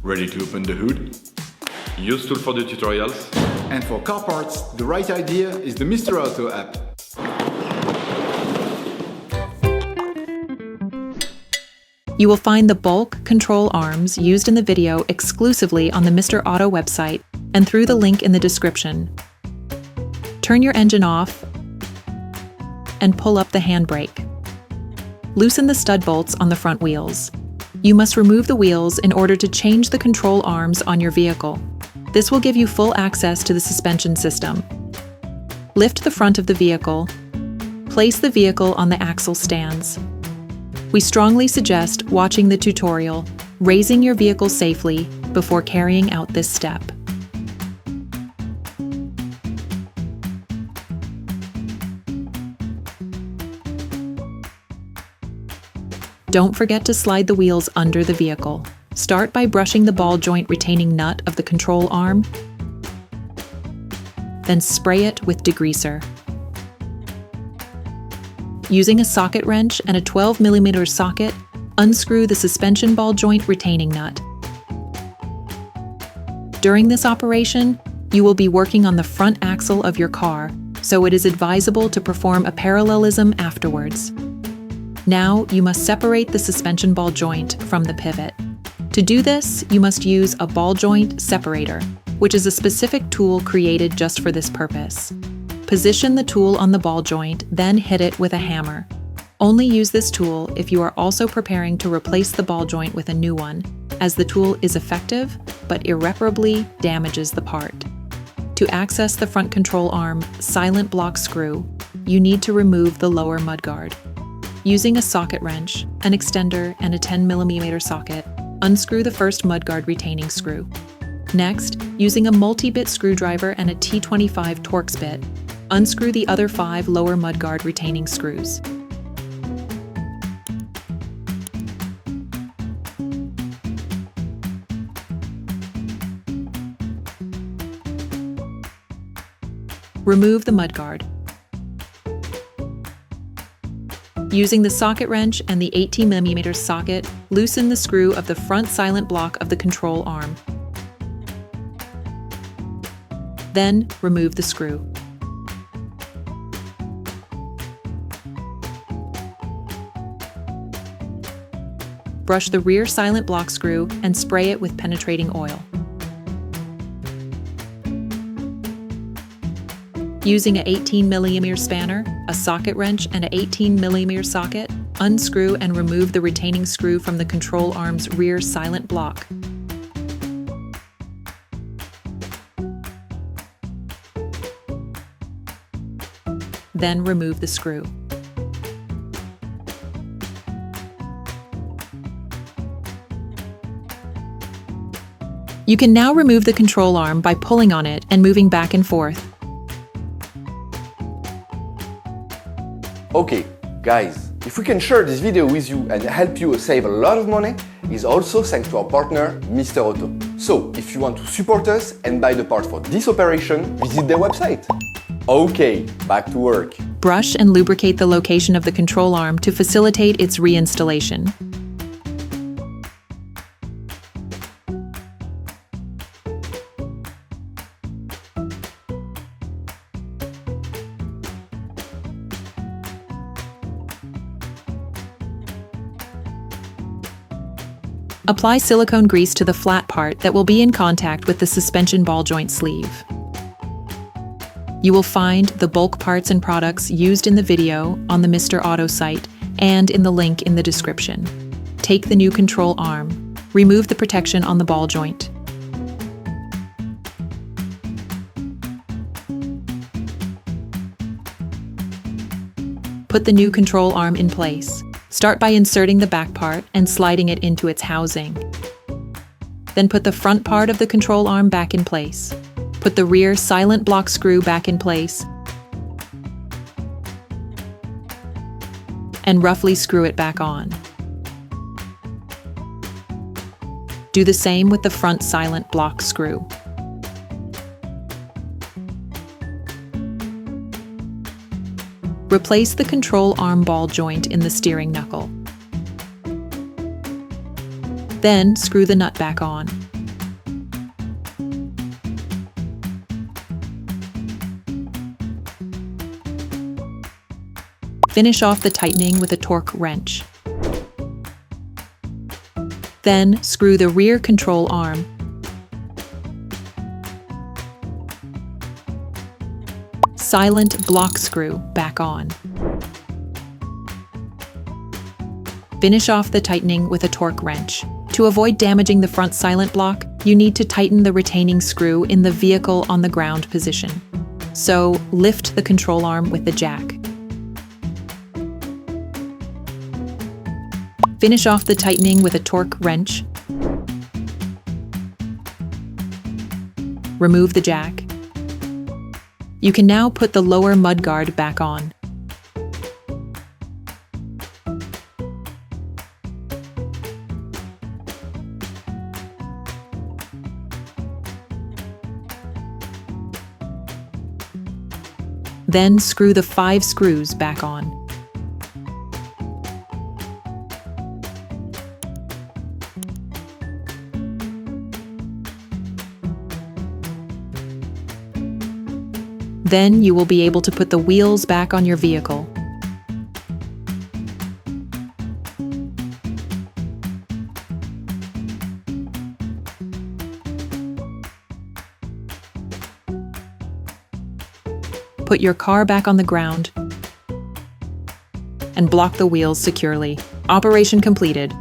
Ready to open the hood? Usetool for the tutorials. And for car parts, the right idea is the Mr. Auto app. You will find the bulk control arms used in the video exclusively on the Mr. Auto website and through the link in the description. Turn your engine off and pull up the handbrake. Loosen the stud bolts on the front wheels. You must remove the wheels in order to change the control arms on your vehicle. This will give you full access to the suspension system. Lift the front of the vehicle. Place the vehicle on the axle stands. We strongly suggest watching the tutorial, raising your vehicle safely before carrying out this step. Don't forget to slide the wheels under the vehicle. Start by brushing the ball joint retaining nut of the control arm, then spray it with degreaser. Using a socket wrench and a 12mm socket, unscrew the suspension ball joint retaining nut. During this operation, you will be working on the front axle of your car, so it is advisable to perform a parallelism afterwards. Now, you must separate the suspension ball joint from the pivot. To do this, you must use a ball joint separator, which is a specific tool created just for this purpose. Position the tool on the ball joint, then hit it with a hammer. Only use this tool if you are also preparing to replace the ball joint with a new one, as the tool is effective but irreparably damages the part. To access the front control arm silent block screw, you need to remove the lower mudguard. Using a socket wrench, an extender, and a 10mm socket, unscrew the first mudguard retaining screw. Next, using a multi-bit screwdriver and a T25 Torx bit, unscrew the other 5 lower mudguard retaining screws. Remove the mudguard. Using the socket wrench and the 18mm socket, loosen the screw of the front silent block of the control arm. Then, remove the screw. Brush the rear silent block screw and spray it with penetrating oil. Using an 18mm spanner, a socket wrench, and an 18mm socket, unscrew and remove the retaining screw from the control arm's rear silent block. Then remove the screw. You can now remove the control arm by pulling on it and moving back and forth. Okay, guys, if we can share this video with you and help you save a lot of money, is also thanks to our partner, Mr. Auto. So, if you want to support us and buy the parts for this operation, visit their website. Okay, back to work. Brush and lubricate the location of the control arm to facilitate its reinstallation. Apply silicone grease to the flat part that will be in contact with the suspension ball joint sleeve. You will find the bulk parts and products used in the video on the Mr. Auto site and in the link in the description. Take the new control arm. Remove the protection on the ball joint. Put the new control arm in place. Start by inserting the back part and sliding it into its housing. Then put the front part of the control arm back in place. Put the rear silent block screw back in place and roughly screw it back on. Do the same with the front silent block screw. Replace the control arm ball joint in the steering knuckle. Then screw the nut back on. Finish off the tightening with a torque wrench. Then, screw the rear control arm. Silent block screw back on. Finish off the tightening with a torque wrench. To avoid damaging the front silent block, you need to tighten the retaining screw in the vehicle on the ground position. So, lift the control arm with the jack. Finish off the tightening with a torque wrench. Remove the jack. You can now put the lower mudguard back on. Then screw the 5 screws back on. Then you will be able to put the wheels back on your vehicle. Put your car back on the ground and block the wheels securely. Operation completed.